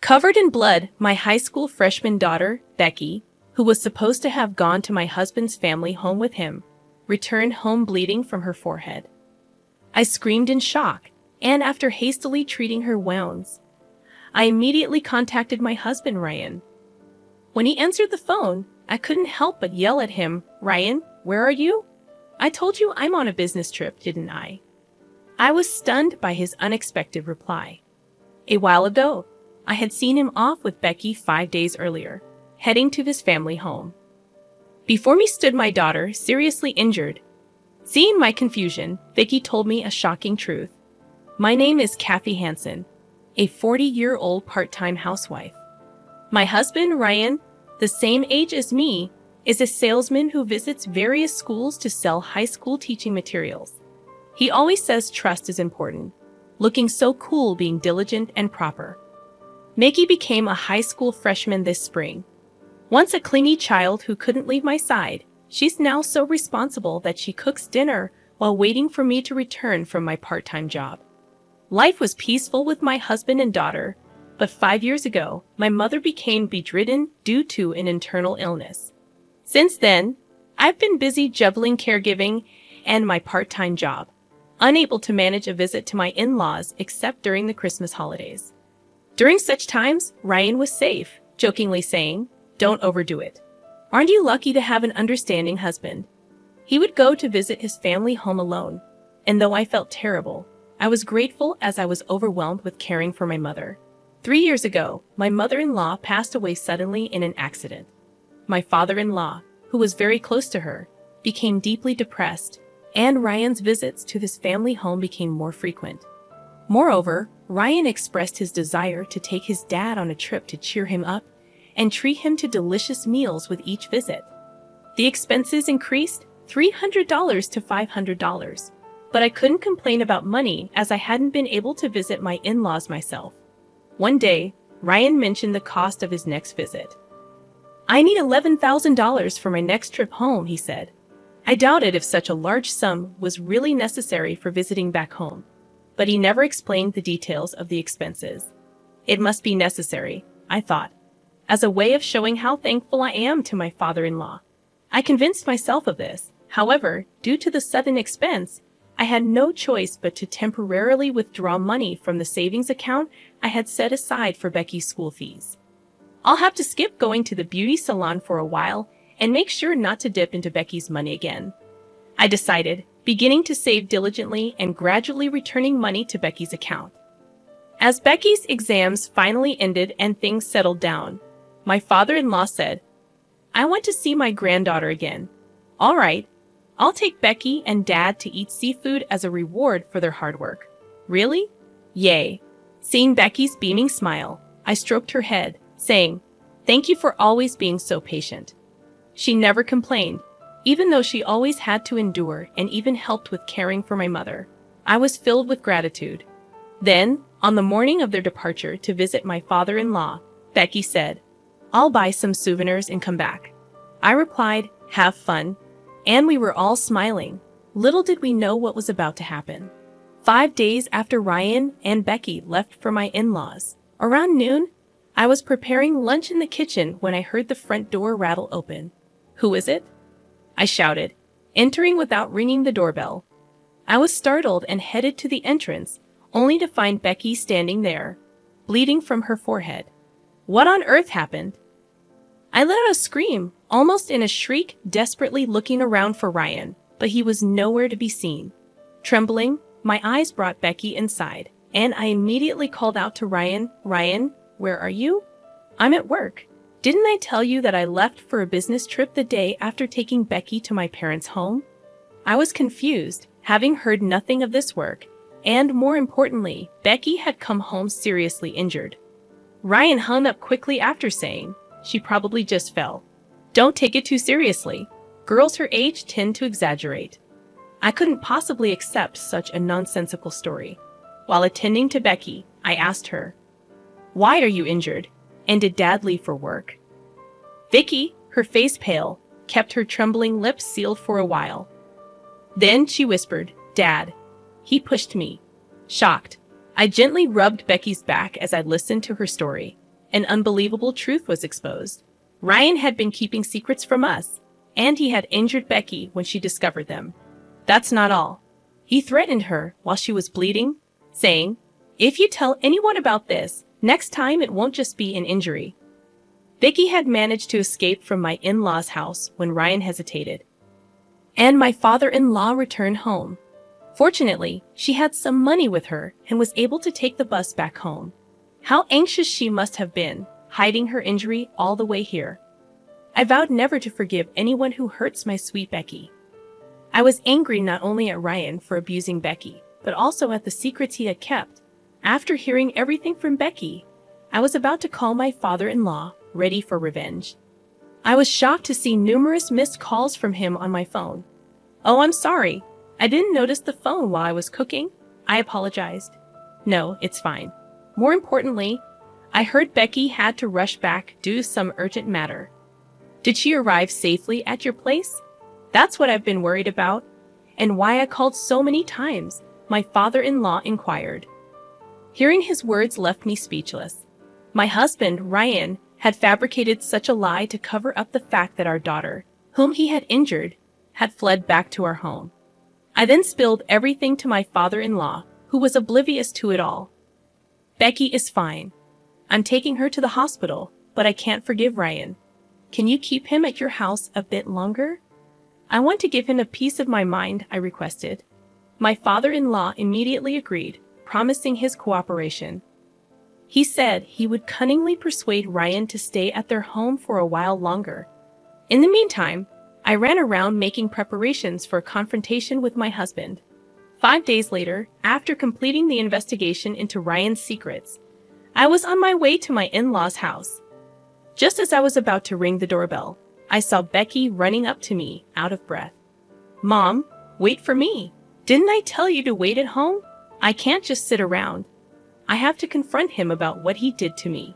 Covered in blood, my high school freshman daughter, Becky, who was supposed to have gone to my husband's family home with him, returned home bleeding from her forehead. I screamed in shock, and after hastily treating her wounds, I immediately contacted my husband, Ryan. When he answered the phone, I couldn't help but yell at him, "Ryan, where are you? I told you I'm on a business trip, didn't I?" I was stunned by his unexpected reply. A while ago, I had seen him off with Becky 5 days earlier, heading to his family home. Before me stood my daughter, seriously injured. Seeing my confusion, Vicky told me a shocking truth. My name is Kathy Hansen, a 40-year-old part-time housewife. My husband, Ryan, the same age as me, is a salesman who visits various schools to sell high school teaching materials. He always says trust is important, looking so cool being diligent and proper. Mickey became a high school freshman this spring. Once a clingy child who couldn't leave my side, she's now so responsible that she cooks dinner while waiting for me to return from my part-time job. Life was peaceful with my husband and daughter, but 5 years ago, my mother became bedridden due to an internal illness. Since then, I've been busy juggling caregiving and my part-time job, unable to manage a visit to my in-laws except during the Christmas holidays. During such times, Ryan was safe, jokingly saying, "Don't overdo it. Aren't you lucky to have an understanding husband?" He would go to visit his family home alone, and though I felt terrible, I was grateful as I was overwhelmed with caring for my mother. 3 years ago, my mother-in-law passed away suddenly in an accident. My father-in-law, who was very close to her, became deeply depressed, and Ryan's visits to his family home became more frequent. Moreover, Ryan expressed his desire to take his dad on a trip to cheer him up and treat him to delicious meals with each visit. The expenses increased $300 to $500, but I couldn't complain about money as I hadn't been able to visit my in-laws myself. One day, Ryan mentioned the cost of his next visit. "I need $11,000 for my next trip home," he said. I doubted if such a large sum was really necessary for visiting back home, but he never explained the details of the expenses. It must be necessary, I thought, as a way of showing how thankful I am to my father-in-law. I convinced myself of this. However, due to the sudden expense, I had no choice but to temporarily withdraw money from the savings account I had set aside for Becky's school fees. I'll have to skip going to the beauty salon for a while and make sure not to dip into Becky's money again, I decided, beginning to save diligently and gradually returning money to Becky's account. As Becky's exams finally ended and things settled down, my father-in-law said, "I want to see my granddaughter again." "All right, I'll take Becky and Dad to eat seafood as a reward for their hard work." "Really?" "Yay." Seeing Becky's beaming smile, I stroked her head, saying, "Thank you for always being so patient." She never complained, even though she always had to endure and even helped with caring for my mother. I was filled with gratitude. Then, on the morning of their departure to visit my father-in-law, Becky said, "I'll buy some souvenirs and come back." I replied, "Have fun," and we were all smiling. Little did we know what was about to happen. 5 days after Ryan and Becky left for my in-laws, around noon, I was preparing lunch in the kitchen when I heard the front door rattle open. "Who is it?" I shouted, entering without ringing the doorbell. I was startled and headed to the entrance, only to find Becky standing there, bleeding from her forehead. What on earth happened? I let out a scream, almost in a shriek, desperately looking around for Ryan, but he was nowhere to be seen. Trembling, my eyes brought Becky inside, and I immediately called out to Ryan, "Ryan, where are you?" "I'm at work. Didn't I tell you that I left for a business trip the day after taking Becky to my parents' home?" I was confused, having heard nothing of this work, and more importantly, Becky had come home seriously injured. Ryan hung up quickly after saying, "She probably just fell. Don't take it too seriously. Girls her age tend to exaggerate." I couldn't possibly accept such a nonsensical story. While attending to Becky, I asked her, "Why are you injured? And did Dad leave for work?" Vicky, her face pale, kept her trembling lips sealed for a while. Then she whispered, "Dad." He pushed me. Shocked, I gently rubbed Becky's back as I listened to her story. An unbelievable truth was exposed. Ryan had been keeping secrets from us, and he had injured Becky when she discovered them. That's not all. He threatened her while she was bleeding, saying, "If you tell anyone about this, next time it won't just be an injury." Becky had managed to escape from my in-laws' house when Ryan hesitated, and my father-in-law returned home. Fortunately, she had some money with her and was able to take the bus back home. How anxious she must have been, hiding her injury all the way here. I vowed never to forgive anyone who hurts my sweet Becky. I was angry not only at Ryan for abusing Becky, but also at the secrets he had kept. After hearing everything from Becky, I was about to call my father-in-law, ready for revenge. I was shocked to see numerous missed calls from him on my phone. "Oh, I'm sorry. I didn't notice the phone while I was cooking. I apologized." "No, it's fine." More importantly, I heard Becky had to rush back due to some urgent matter. "Did she arrive safely at your place?" "That's what I've been worried about, and why I called so many times," my father-in-law inquired. Hearing his words left me speechless. My husband, Ryan, had fabricated such a lie to cover up the fact that our daughter, whom he had injured, had fled back to our home. I then spilled everything to my father-in-law, who was oblivious to it all. "Becky is fine. I'm taking her to the hospital, but I can't forgive Ryan. Can you keep him at your house a bit longer? I want to give him a piece of my mind," I requested. My father-in-law immediately agreed, promising his cooperation. He said he would cunningly persuade Ryan to stay at their home for a while longer. In the meantime, I ran around making preparations for a confrontation with my husband. 5 days later, after completing the investigation into Ryan's secrets, I was on my way to my in-laws' house. Just as I was about to ring the doorbell, I saw Becky running up to me, out of breath. "Mom, wait for me. Didn't I tell you to wait at home? I can't just sit around. I have to confront him about what he did to me."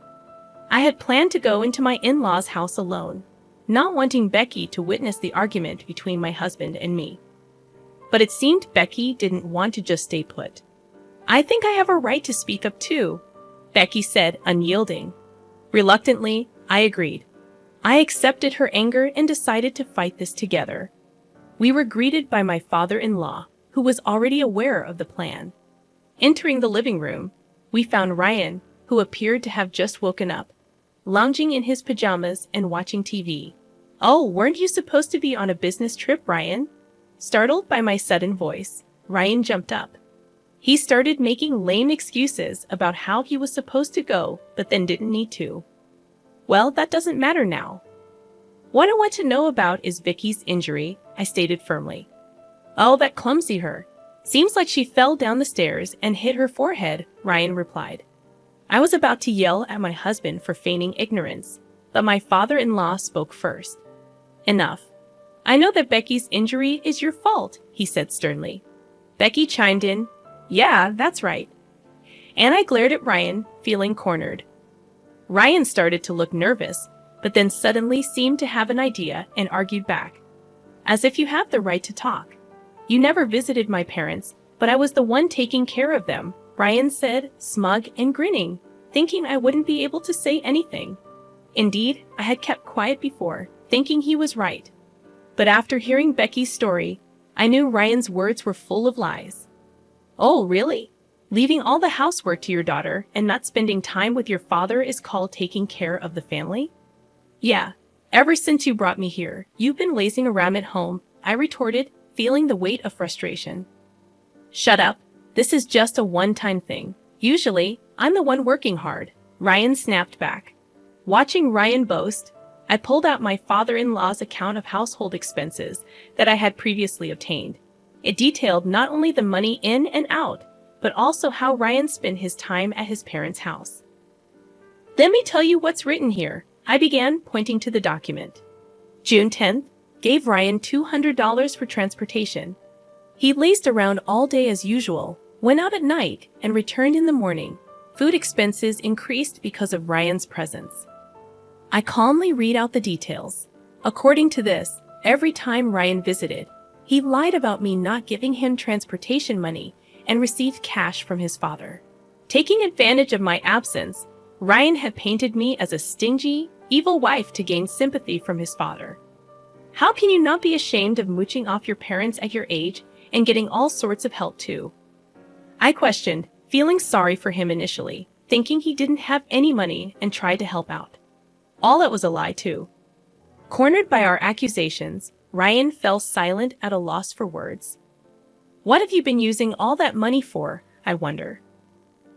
I had planned to go into my in-laws' house alone, not wanting Becky to witness the argument between my husband and me. But it seemed Becky didn't want to just stay put. "I think I have a right to speak up too," Becky said, unyielding. Reluctantly, I agreed. I accepted her anger and decided to fight this together. We were greeted by my father-in-law, who was already aware of the plan. Entering the living room, we found Ryan, who appeared to have just woken up, lounging in his pajamas and watching TV. "Oh, weren't you supposed to be on a business trip, Ryan?" Startled by my sudden voice, Ryan jumped up. He started making lame excuses about how he was supposed to go, but then didn't need to. "Well, that doesn't matter now. What I want to know about is Vicky's injury," I stated firmly. "Oh, that clumsy her. Seems like she fell down the stairs and hit her forehead," Ryan replied. I was about to yell at my husband for feigning ignorance, but my father-in-law spoke first. "Enough. I know that Becky's injury is your fault," he said sternly. Becky chimed in, "Yeah, that's right." And I glared at Ryan, feeling cornered. Ryan started to look nervous, but then suddenly seemed to have an idea and argued back. "As if you have the right to talk. You never visited my parents, but I was the one taking care of them," Ryan said, smug and grinning, thinking I wouldn't be able to say anything. Indeed, I had kept quiet before, thinking he was right. But after hearing Becky's story, I knew Ryan's words were full of lies. "Oh, really? Leaving all the housework to your daughter and not spending time with your father is called taking care of the family?" "Yeah, ever since you brought me here, you've been lazing around at home," I retorted, feeling the weight of frustration. "Shut up. This is just a one-time thing. Usually, I'm the one working hard," Ryan snapped back. Watching Ryan boast, I pulled out my father-in-law's account of household expenses that I had previously obtained. It detailed not only the money in and out, but also how Ryan spent his time at his parents' house. "Let me tell you what's written here," I began, pointing to the document. June 10th, gave Ryan $200 for transportation. He lazed around all day as usual, went out at night, and returned in the morning. Food expenses increased because of Ryan's presence. I calmly read out the details. According to this, every time Ryan visited, he lied about me not giving him transportation money and received cash from his father. Taking advantage of my absence, Ryan had painted me as a stingy, evil wife to gain sympathy from his father. How can you not be ashamed of mooching off your parents at your age and getting all sorts of help too? I questioned, feeling sorry for him initially, thinking he didn't have any money and tried to help out. All that was a lie too. Cornered by our accusations, Ryan fell silent at a loss for words. What have you been using all that money for, I wonder?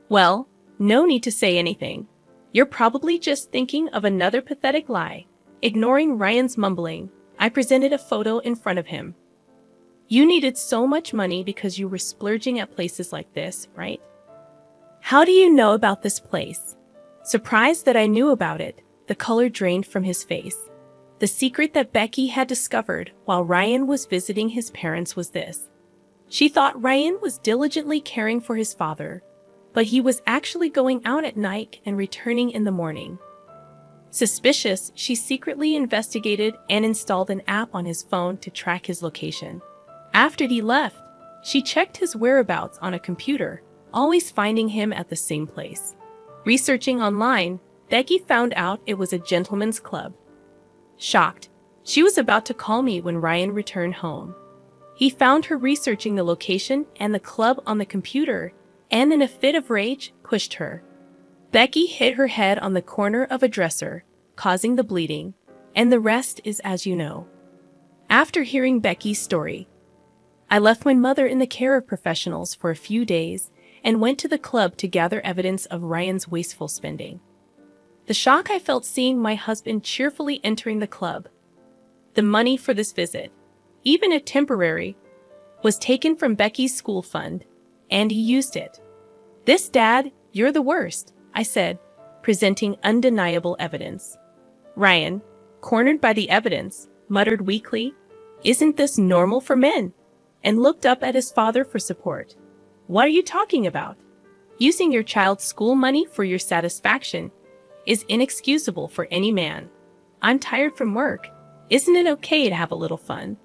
Well, no need to say anything. You're probably just thinking of another pathetic lie. Ignoring Ryan's mumbling, I presented a photo in front of him. You needed so much money because you were splurging at places like this, right? How do you know about this place? Surprised that I knew about it, the color drained from his face. The secret that Becky had discovered while Ryan was visiting his parents was this. She thought Ryan was diligently caring for his father, but he was actually going out at night and returning in the morning. Suspicious, she secretly investigated and installed an app on his phone to track his location. After he left, she checked his whereabouts on a computer, always finding him at the same place. Researching online, Becky found out it was a gentleman's club. Shocked, she was about to call me when Ryan returned home. He found her researching the location and the club on the computer, and in a fit of rage, pushed her. Becky hit her head on the corner of a dresser, causing the bleeding, and the rest is as you know. After hearing Becky's story, I left my mother in the care of professionals for a few days and went to the club to gather evidence of Ryan's wasteful spending. The shock I felt seeing my husband cheerfully entering the club. The money for this visit, even if temporary, was taken from Becky's school fund, and he used it. This, Dad, you're the worst, I said, presenting undeniable evidence. Ryan, cornered by the evidence, muttered weakly, "Isn't this normal for men?" and looked up at his father for support. What are you talking about? Using your child's school money for your satisfaction is inexcusable for any man. I'm tired from work. Isn't it okay to have a little fun?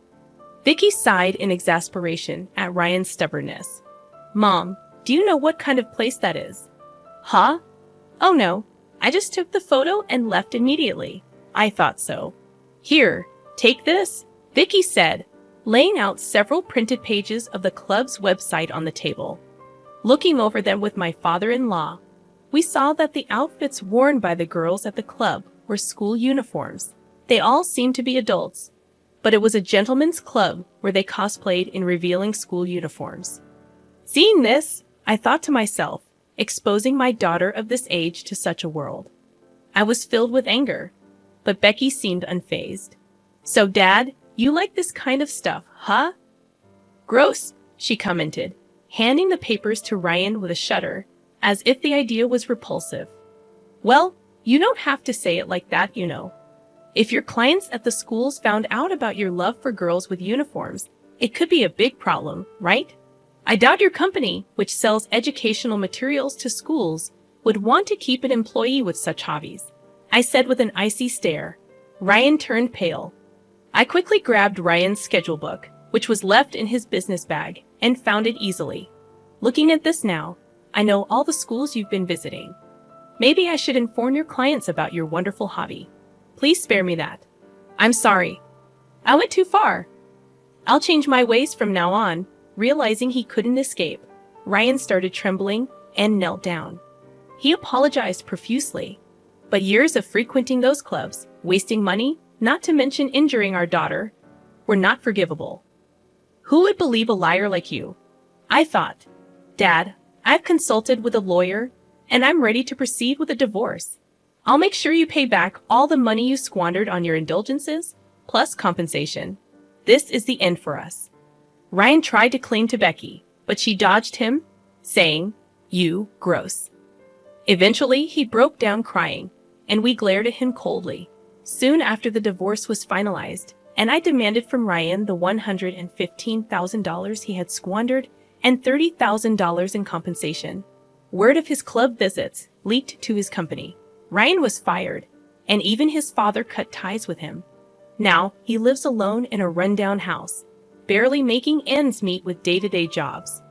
Vicky sighed in exasperation at Ryan's stubbornness. Mom, do you know what kind of place that is? Huh? Oh no, I just took the photo and left immediately. I thought so. Here, take this, Vicky said, laying out several printed pages of the club's website on the table. Looking over them with my father-in-law, we saw that the outfits worn by the girls at the club were school uniforms. They all seemed to be adults, but it was a gentleman's club where they cosplayed in revealing school uniforms. Seeing this, I thought to myself, exposing my daughter of this age to such a world. I was filled with anger, but Becky seemed unfazed. So, Dad, you like this kind of stuff, huh? Gross, she commented, handing the papers to Ryan with a shudder, as if the idea was repulsive. Well, you don't have to say it like that, you know. If your clients at the schools found out about your love for girls with uniforms, it could be a big problem, right? I doubt your company, which sells educational materials to schools, would want to keep an employee with such hobbies, I said with an icy stare. Ryan turned pale. I quickly grabbed Ryan's schedule book, which was left in his business bag, and found it easily. Looking at this now, I know all the schools you've been visiting. Maybe I should inform your clients about your wonderful hobby. Please spare me that. I'm sorry. I went too far. I'll change my ways from now on. Realizing he couldn't escape, Ryan started trembling and knelt down. He apologized profusely. But years of frequenting those clubs, wasting money, not to mention injuring our daughter, were not forgivable. Who would believe a liar like you? I thought. Dad, I've consulted with a lawyer, and I'm ready to proceed with a divorce. I'll make sure you pay back all the money you squandered on your indulgences, plus compensation. This is the end for us. Ryan tried to cling to Becky, but she dodged him, saying, "You, gross." Eventually, he broke down crying, and we glared at him coldly. Soon after the divorce was finalized, and I demanded from Ryan the $115,000 he had squandered and $30,000 in compensation. Word of his club visits leaked to his company. Ryan was fired, and even his father cut ties with him. Now, he lives alone in a rundown house, barely making ends meet with day-to-day jobs.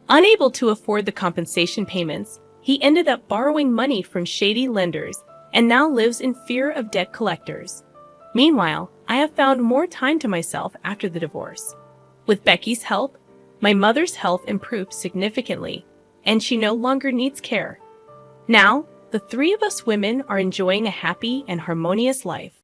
Unable to afford the compensation payments, He ended up borrowing money from shady lenders and now lives in fear of debt collectors. Meanwhile, I have found more time to myself after the divorce. With Becky's help, my mother's health improved significantly, and she no longer needs care. Now, the three of us women are enjoying a happy and harmonious life.